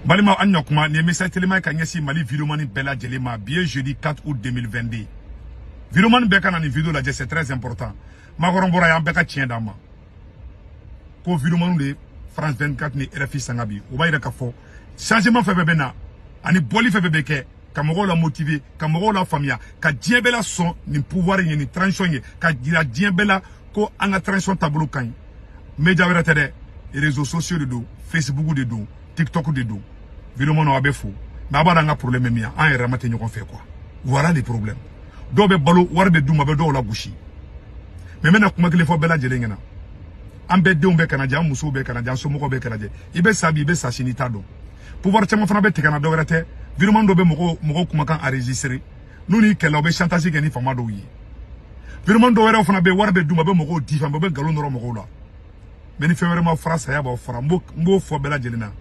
Balima Anyokuma, ni message téléma kanyesi Mali Vidéomani Bella Djelema, bien jeudi 4 août 2022. Vidéomani Beka na ni vidéo la c'est très important. Ma korambora ya Beka tient dama. Ko Vidéomani de France 24 ni RFI Sangabi. Oba ira kafo. Changement fait bébé na. Ani boli fait bébé ke. Kamoro la motivé, kamoro la famille. Ka diembela son ni pouvoir ni transition ye. Ka dira diembela ko anga transition tableau kan. Média vera tede. Réseaux sociaux de dos, Facebook de dos, TikTok de dos. Vidéomani no abe fou. Mais abada nga problème mia. An yera mate nyoko fait quoi. Voilà les problèmes. Dobe balo warbe duma be do la gushi. Mais maintenant kuma kile fo Bella Djelengena. Ambe de umbe kana jam muso be kana jam so moko be kana je. Ibe sabi be sashini tado. Pouvoir chama fana be tekana do werete. Vidéomani do be moko kuma kan enregistrer. Nuni kela be chantage geni fama do yi. Vidéomani do were fana be warbe duma be moko difa be galon ro moko la. Mais ni fait vraiment France ya ba fara mbo fo Bella Djelena.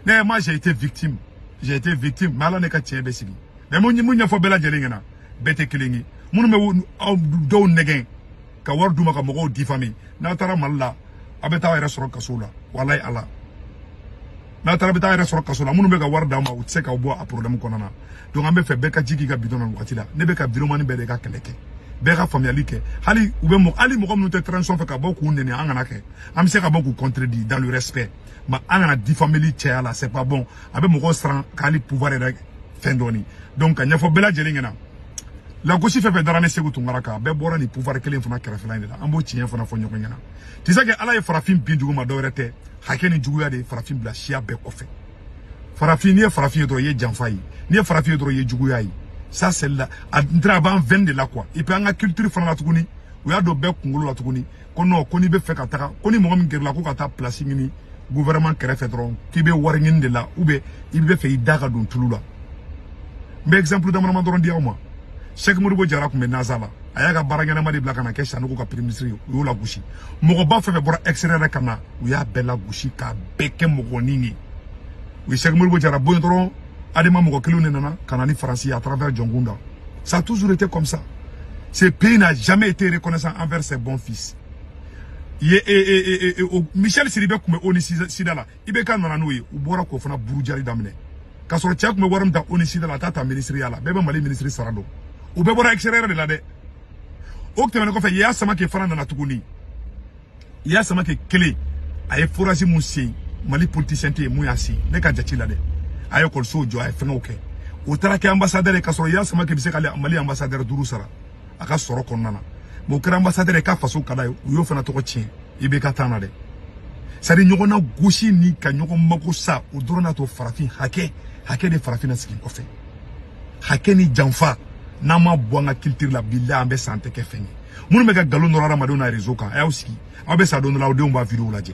Mais moi j'ai été victime. J'ai été victime. Mala ne ka tiebe sigi. Mais munya fo Bella Djelengena. Bete kilingi munu me do negen ka war duma ka mogo difami na tara malla abeta ira soro kasula wallahi ala na tara beta ira soro kasula munu be ka war dama utse ka bo a problème konana donc ambe fe beka jigi ka bidona wakati la ne be ka Vidéomani be de ka keleke be ka familialité hali ube mo ali mo comme nous te transition fe ka beaucoup nene angana ke am se ka beaucoup contredit dans le respect ma angana difamili tia la c'est pas bon abe mo ko sran kali pouvoir rek fendoni donc anya fo Bella Djelengena. La gauche fait darane segu tungaraka be bora ni pouvoir kelen fana kerefela ndela ambo tien fana fo nyoko nyana tisake ala ye farafin bindugo ma dorete hakeni juguya de farafin bla shia be kofe farafin ni farafin do ye janfai ni farafin do ye juguya yi ça c'est là ndra ban vend de la quoi et puis anga culture fana la tukuni uya do be kungulu la tukuni kono koni be fe kataka koni mo ngam gerla ko kata place ngini gouvernement kerefe dron ki be war ngin de la ube ibe fe idaga don tulula be exemple dama ma doron di awma Cheikh Modibo Diarra kumbe nazala ayaga barangana madi blaka na kesha nuko ka premier ministre yo la gushi mogo ba fe bora extraire kana uya bela gushi ka beke mogo nini oui Cheikh Modibo Diarra bon tron adema mogo kelune nana kanani français à travers Jongunda ça a toujours été comme ça ce pays n'a jamais été reconnaissant envers ses bons fils Michel Sidibé kumbe oni sidala ibeka nana noyi ubora ko fana burujari damne kasoro tia kumbe waram da oni sidala tata ministre yala bebe mali ministre sarado ou be bora extérieur de la de okte ko fe ya sama ke fana na tukuni ya sama ke kele ay forage musi mali politicien te mu yasi ne ka jati la de ay ko so jo ay fena oke o tara ke ambassadeur ka so ya sama ke bise kale mali ambassadeur duru sara aka soro konnana mo kra ambassadeur ka faso kada yo fena to ko tien ibe ka tana de sari nyoko na gushi ni ka nyoko mako sa o dorona to farafin hake de farafina skin ko fe hake ni janfa nama boanga culture la billa ambe santé ke fengi munu mega galon no rara madona réseau ka ya usiki ambe sa don la o de on va vidéo la je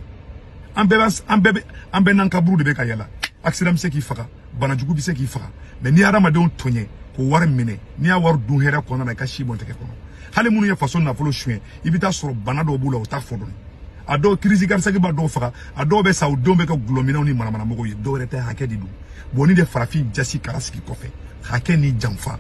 ambe nan kaburu de be ka yala accident se ki faka bana jugu bi se ki faka mais ni ara madon tonye ko war mine ni a war du hera ko na ka shi bonte ke kono hale munu ya façon na folo chuen ibita soro bana do bula o ta fodon ado crise garsa ke ba do faka ado be sa o do be ka glomina ni mana mogo ye do rete hake di du boni de farafi jasi karaski ko fe hake ni jamfa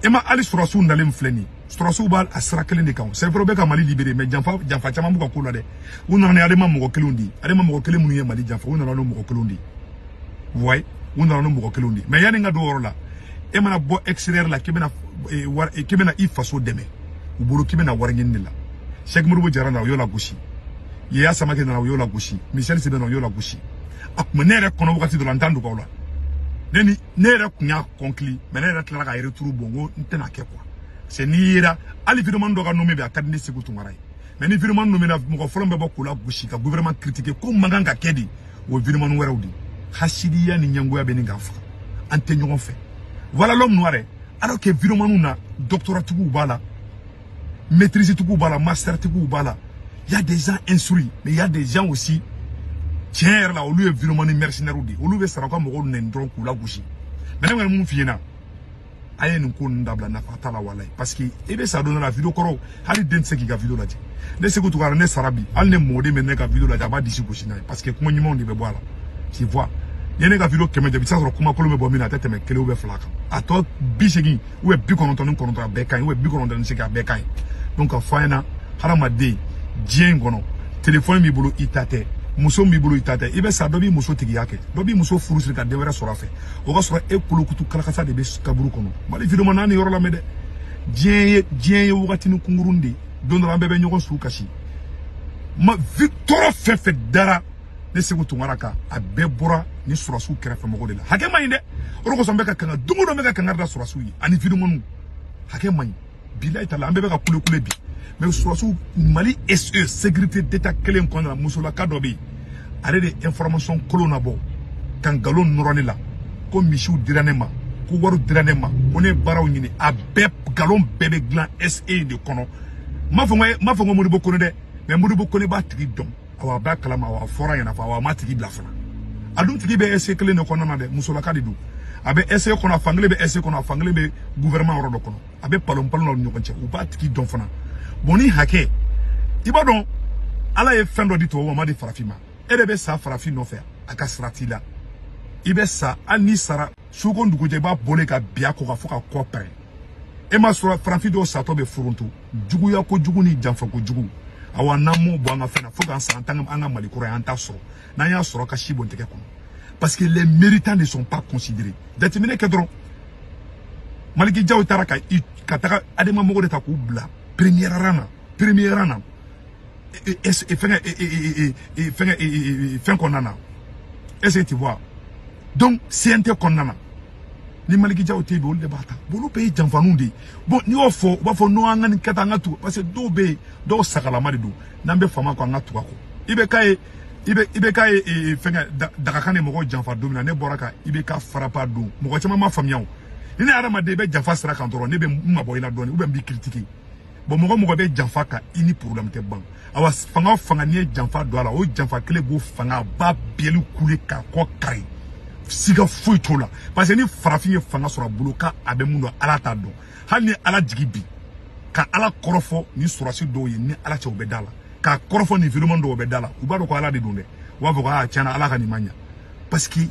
Ema ali surasu ndalem fleni surasu bal asra kelen de kan c'est vrai be ka mali libéré mais janfa chama mu ka kula de una ne adema mo ko kelundi adema mo ko kelen mu ye mali janfa una no mo ko kelundi voy una no mo ko kelundi mais yani nga do worola ema na bo extérieur la kibena war kibena ifaso deme uburu kibena war ngin la Cheikh Modibo Diarra na yo la gushi ya sama ke na yo la gushi Michel Sidibé na yo la gushi ak menere kono wakati do lantandu ko la neni nere kunya conclu mais nere tla ka retour bongo ntena ke quoi c'est niira ali Vidéomani do ka nommé be akadni sekutu maray mais ni Vidéomani nommé na mo ko folombe bokula gushi ka gouvernement critiquer ko manganga kedi wo Vidéomani werawdi hasidiya ni nyango ya be ni ngafa ante nyon fait voilà l'homme noir alors que Vidéomani na doctorat tugu bala maîtrise tugu bala master tugu bala il y a des gens instruits mais il y a des gens aussi tiens là au lieu Vidéomani mercenaire ou au lieu sera comme on ne ndron kula gushi mais on mun fiena ayen ko ndabla na fatala walay parce que ebe ça donne la vidéo koro hali den se ki ga vidéo la di ne se ko to ne sarabi al ne modé mais ne ga vidéo la ba disi gushi na parce que kuma nyimo ndi be boala tu vois yene ga vidéo keme de bisa ro kuma ko me bo mi na tete me kele ube flaka ato bisegi ou e bi konoton be kan ou e bi konoton se ga be kan donc fa na harama de dien gono téléphone mi bolo itate muso mi bolo itate ibe sa dobi muso tigi yake dobi muso furu siri ka dewere sora fe o ga sora e kulukutu kalakasa de be kaburu kono mali video manani yoro la mede dien wagati ni kungurundi don la bebe nyogo su kashi ma victoire fefe dara ne segu tungaraka a bebora ni surasu kerefe mogo de la hake mayinde oro ko sombe ka kanga dungo do meka kanga da surasu yi ani video monu hake may billahi tala ambe ka kule bi mais surasu mali SE sécurité d'état kelen konna musola kadobi ale de information kolona bo kan galon norone la ko mishu diranema ko waru diranema ko ne baraw nyini a be galon bebe glan SE de kono ma fongo mo bo kono de mais mo bo kono ba tigi dom awa ba kala ma wa fora yana fa wa ma tigi bla fana adum tigi be SE kelen ko na de musola kadidu abe SE kono fangle be SE kono fangle be gouvernement ro do kono abe palom no nyoko nche u ba tigi dom fana boni hake ibadon ala ye fendo di to wo ma di farafima edebe sa farafi no fe aka stratila ibe sa ani sara sugo nduguje ba bole ka bia ko ka foka kopre e ma so farafi do sa to be furuntu jugu ya ko jugu ni jamfa ko jugu awa namo bo nga fena foka sa antanga anga malikoro anta so na ya so ka shibo nteke ko parce que les méritants ne sont pas considérés déterminé que dron maliki jaw taraka i kataka adema mogo de ta ko bla première rana fin konana est-ce que tu vois donc c'est un konana ni maliki jaw te be de bata bolu pe janfanundi bon ni ofo ba fo no anga ni kata ngatu parce que do be do sakala madidu nambe fama ko ngatu ko ibe kai fenga daga kane mogo janfa domina ne boraka ibe ka farapa do mogo chama ma famiyaw ni arama de be janfa sara kantoro ne be mabo ina doni ube mbi critiquer bon mogo be janfa ka ini problème te ban awa fanga ni janfa do ala o janfa kele go fanga ba bielu kule ka ko kai siga foi tola parce que ni farafin fanga sura buluka abe mundo ala ta do hal ni ala jigibi ka ala korofo ni surasi do yi ni ala che obedala ka korofo ni environnement do obedala ubaro ko ala de donde wa vo ka chana ala ka ni manya parce que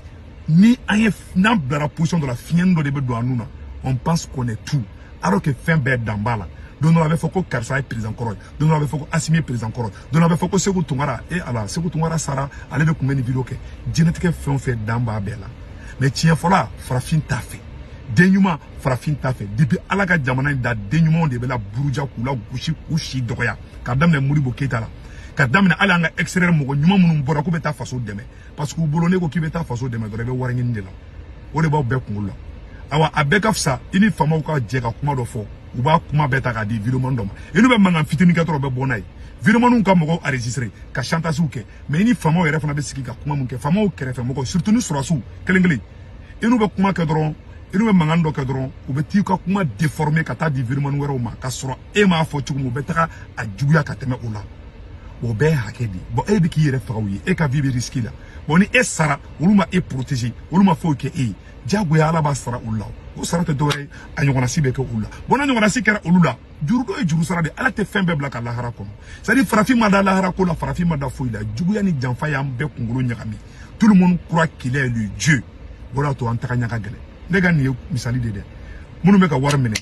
ni anye na la position de la fiendo de bedo anuna on pense qu'on est tout alors que fin be dambala donc on avait fait que Karsa est président Koroy donc on avait fait que Assimi est président Koroy donc on avait fait que Sekou Tungara et ala Sekou Tungara Sara allait de combien de vidéos que génétique fait damba bela mais tiens fola farafin ta fait dénuma farafin ta fait depuis alaga jamana da dénuma de bela buruja kula gushi ushi doya kadam ne Modibo Keita la kadam ne ala nga extraire mo nyuma munum bora ko beta faso deme parce que bolone ko kibeta faso deme do rebe warngi ndela o de ba be kungula awa abekafsa ini fama ko jeka kuma do fo uba kuma beta ka di vidéo mandoma inu be manga fitini ka tro be bonay vidéo manu ka mo enregistrer ka chantage uke mais ini fama o refana be siki ka kuma munke fama o kerefe mo surtout ni surasu kelengeli inu be kuma ka dron inu be manga ndo ka dron ube ti ka kuma déformer ka ta di vidéo manu wero ma ka soro e ma fo tugu mo beta a juguya ka teme ola o be hakedi bo e bi ki yere fawi e ka vibe risque la boni e sara uluma e protéger uluma fo ke e jago ya ala ba sara ulla o sara te dore anyona sibe ke ulla bona anyona sikera ulula juru do e juru sara de ala te fembe bla ka lahara ko c'est dire farafi ma da lahara ko la farafi ma da foila jugu ya ni janfa ya mbe kungulu nyakami tout le monde croit qu'il est le dieu voilà to antaka nyaka gele ndega ni misali de munu me ka war mine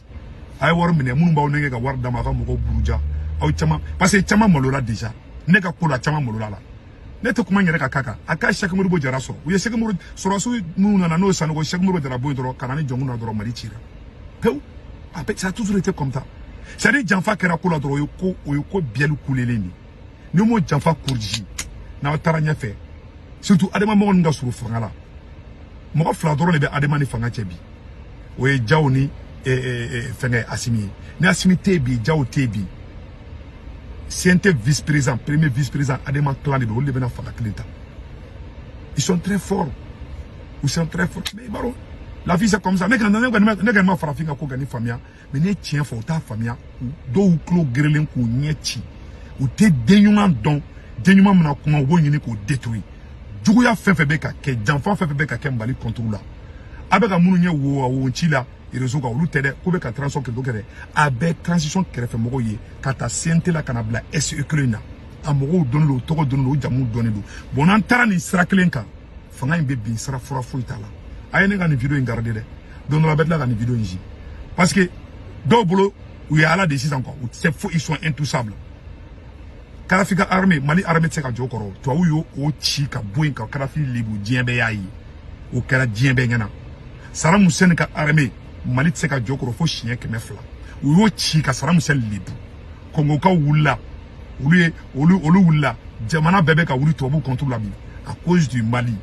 ay war mine munu baw nenge ka war dama ka mo ko buruja aw chama parce que chama malola déjà ne ka kula chama malola la ne te kuma nyere ka kaka aka Cheikh Modibo Jara so u ye Cheikh Modibo surasu munu na no sanogo Cheikh Modibo Jara boy doro kanani jongu na doro mari chira peu après ça a toujours été comme ça c'est dire janfa kera kula doro yo ko bielu kuleleni ni mo janfa kurji na taranya fe surtout adema mo nga suru fangala mo fla doro ne be adema ni fanga chebi o ye jawni fenge Assimi ni Assimi tebi jaw tebi c'est vice-président, premier vice-président, Adema Clan de Bolivie, ils sont très forts. Ils sont très forts. Mais baron, la vie c'est comme ça. Mais quand on a fait une famille, mais ne tient pas ta famille, ou clos grelin ou nieti, ou te dénouement don, dénouement mena comment on y ko détruit. Djouya fait beka, que d'enfant fait beka kembali contrôle là. Avec un mounouye ou chila. Et réseau ka olu tede ko be ka transition ke dokere abe transition kerefe mogo ye kata sente la kanabla SE klena amogo donlo togo donlo jamu donelo bonan tara ni sraklenka fanga imbe bin sara fora foitala ayene ga ni video ngarde de donlo la betla ga ni video nji parce que do bolo ou ya la décision encore c'est faux ils sont intouchables Kadhafi ka armée Mali armée tse ka jokoro to yo o chi ka boyin ka Kadhafi libu diembe yayi o kala diembe ngana Saddam Hussein ka armée Mali tse ka jokoro fo chien ke mefla o yo chi ka Saddam Hussein libu Congo ka wula olu wula jamana bebe ka wuli to bu contre la bi à cause du Mali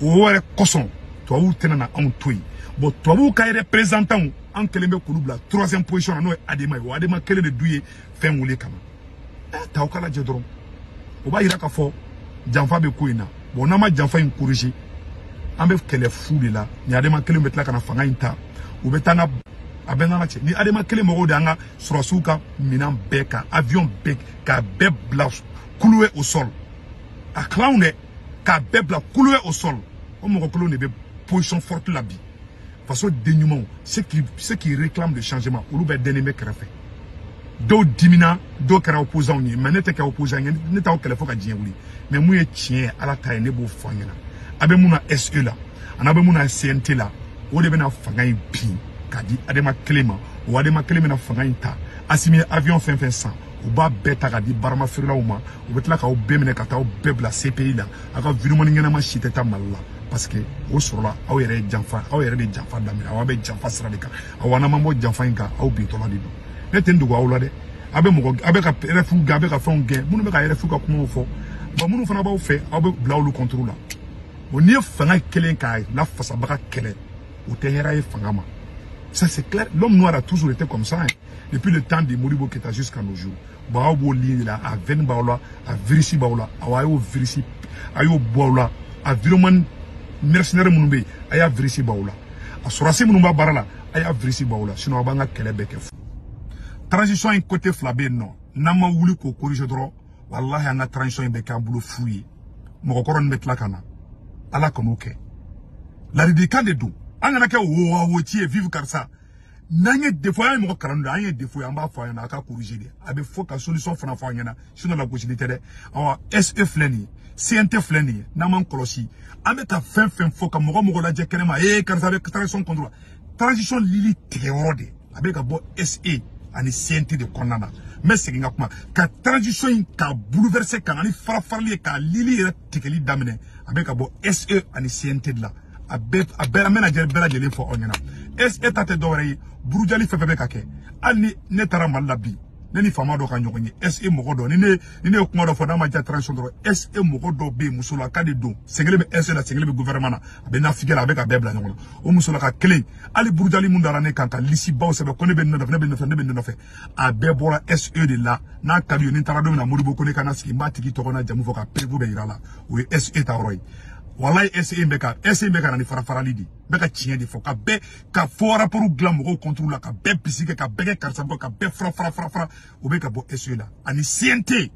o were koson to wu tenana on toyi bon to wu ka représentant en kelembe kulubla 3e position no Adema o Adema kele de douye fen wuli kama ta okala jedron o ba yira ka fo janfa be ko ina bon na ma janfa in corriger ambe kele fou de la ni Adema kele metla kana fanga inta o betana abenga na che ni Adema kele mo de anga sorosuka minan beka avion bek ka bebla couler au sol a clown ka bebla couler au sol o mo ko ne be position forte la bi parce que dénuement ceux qui réclament le changement ou be deneme krefe do dimina do kara opposant ni manete ka opposant ni ne ta o kele fo ka dien wuli mais mu ye chien ala ta ne bo fanyana abe mu na SE la anabe mu na CNT la o de be na fanga bi kadi Adema Kelema o Adema Kelema na fanga inta asimi avion fin sans o ba beta kadi barama firla uma o betla ka o bemene ka ta o bebla CPI la aka vidéo ngena ma chiteta malla parce que o sorola aw yere janfa de janfa damira aw be janfa sradika awana mambo janfa inka aw bi to la di ne tendu ko awla de abe ka refu gabe ka fon gen munu be ka refu ka kuma fo ba munu fana ba fe aw be blawlu contrôle la o ni fanga kelen ka la fasa baka kele o te hera e fanga ma ça c'est clair l'homme noir a toujours été comme ça hein. Depuis le temps de Modibo Keïta jusqu'à nos jours ba o li la a ven baola a virisi baola awayo virisi ayo baola a viroman mercenaire munumbe aya virisi baola a sorasi munumba barala aya virisi baola sinon abanga kele beke transition en côté flabé non nama wuli ko corriger dro wallahi anga transition be ka bulu fouiller mo ko ron metla kana ala kono ke la ridicule de do anga ke wo tie vivre comme ça nanye défaut ay mo karando anye défaut amba fa yana aka corriger de abe fo ka solution fana fa yana sinon la possibilité de awa SE fleni CNT fleni na man kolosi abe ka fin fo ka mo la je kenema kan sa avec transition lili théorode abe ka bo SE ani CNT de konana mais c'est nga kuma ka transition ka bouleverser ka ani farfarli ka lili tikeli damene abe ka bo SE ani CNT de la abe amena je bela je le fo onyana SE tate dore burujali fefebe kake ani ne tara malabi neni fama do ka nyogonye SE mogodo ni ne kuma do fo na ma ja transition do SE mogodo be musula ka de do sengele be SE la sengele be gouvernement abe na figela abe ka bebla nyogono o musula ka kele ali burujali mundara ne kanka lisi baw sebe ko ne be no fe abe bora SE de la na kabiyo ni tara do na Modibo ko ne kana ski matiki to na jamu fo ka prevu be irala o SE ta roy wallahi SE mbeka na ni farafarali di beka chien di fo ka be ka fo rapport glam ko contrôle la ka be pisike ka be ka sambo ka be fra o beka bo SE la ani CNT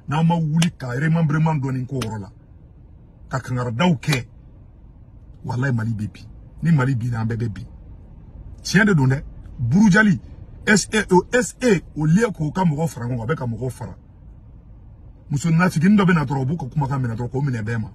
na ma wuli ka remembrement doni ko rola ka kangara dawke wallahi Mali bebi ni Mali bi na bebe bi chien de donne burujali SE o lié ko ka mo fara ngo beka mo fara muso na figin do be na toro bu ko kuma ka me na toro ko me ne bema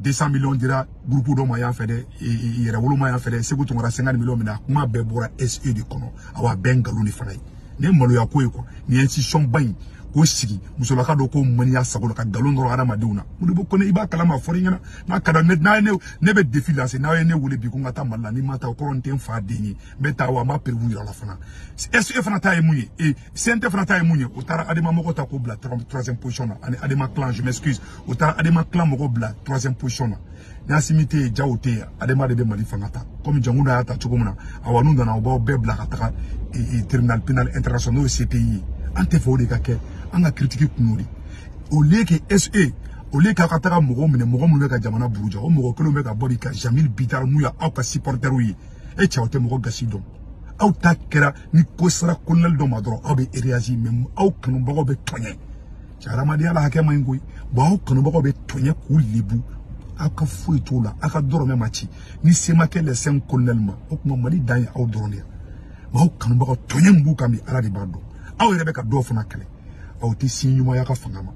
200 millions dira groupe do maya fede yere wolo maya fede segu tungara 50 millions mina kuma be bora SE de kono awa bengalu ni fanai ne malo ya ko ni institution ban ko sigi musola ka do ko mani ya sagola ka galon ro adama deuna Modibo ko ne iba kala ma forinya na kada ne be défi là c'est na ne wole bi ko ngata malla ni mata ko ron ten fa denyi beta wa ma pervu la fana SE fana ta e munye et CNT fana ta e munye o tara adema moko ta ko bla 3e position ani adema clan je m'excuse o tara adema clan moko bla 3e position na simite jaote adema de Mali fangata comme jangunda ata chugumuna awanunda na oba bebla kata et tribunal pénal international CPI ante fo de kake anga critique kunuri au lieu que SE au lieu ka kataka mogo mune ka jamana buruja o mogo kelo me ka body ka Jamil Bitar muya au ka supporter wi e chaote mogo gasidon au ta kera ni kosara kolal do madro au be réagir même au kanu bogo be tonye charama dia la hakema ngui bo au kanu bogo be tonye ku libu aka fui tola aka doro me machi ni sema ke le sen kolelma o kuma Mali dan au doronia bo au kanu bogo tonye mbu kami ala di bado au rebeka do fona kale au ti sinyuma ya ka fangama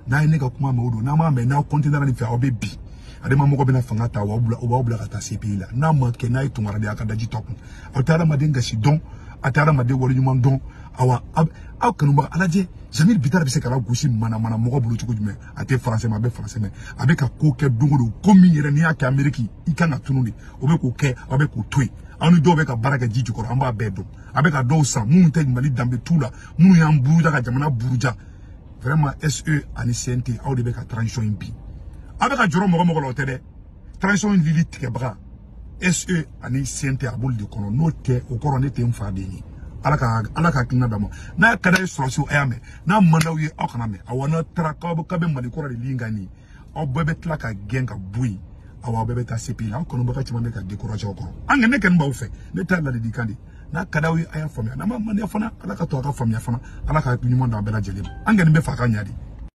na ine ka kuma mawdo na ma me na container ni fa obebi ade ma moko be na fangata wa obula ka ta CPI la na ma ke na itungara de aka daji top au tara ma denga si don atara ma de wori nyuma don awa aw kanumba alaje Jamil Bitar bi se kala gosi mana mogo bulu cogo jume ate français ma be français me abe ka ko ke dongo komi yere ni aka Ameriki ikanga tununi obe ko ke abe ko toy anu do be ka baraka jiju ko amba bedo abe ka do sa mun te Mali dambe tula mun yan buruja ka jamana buruja vraiment SE ani CNT aw de be ka transition bi abe ka joro mogo lo tede transition lili tike bra SE ani CNT abul de kono no te o kono ne te mfa de ni alaka kina dama na kada solution ayame na manawi akana me awana traka bo kabe mali ko de lingani o bebe tlaka genga bui awa bebe ta CP la ko no baka chima me ka décourager ko anga ne ken ba fe ne ta la di kandi na kada wi aya famia na ma mani afana alaka to aka famia fana alaka nyuma da bela jelim anga ne be fa ka nyadi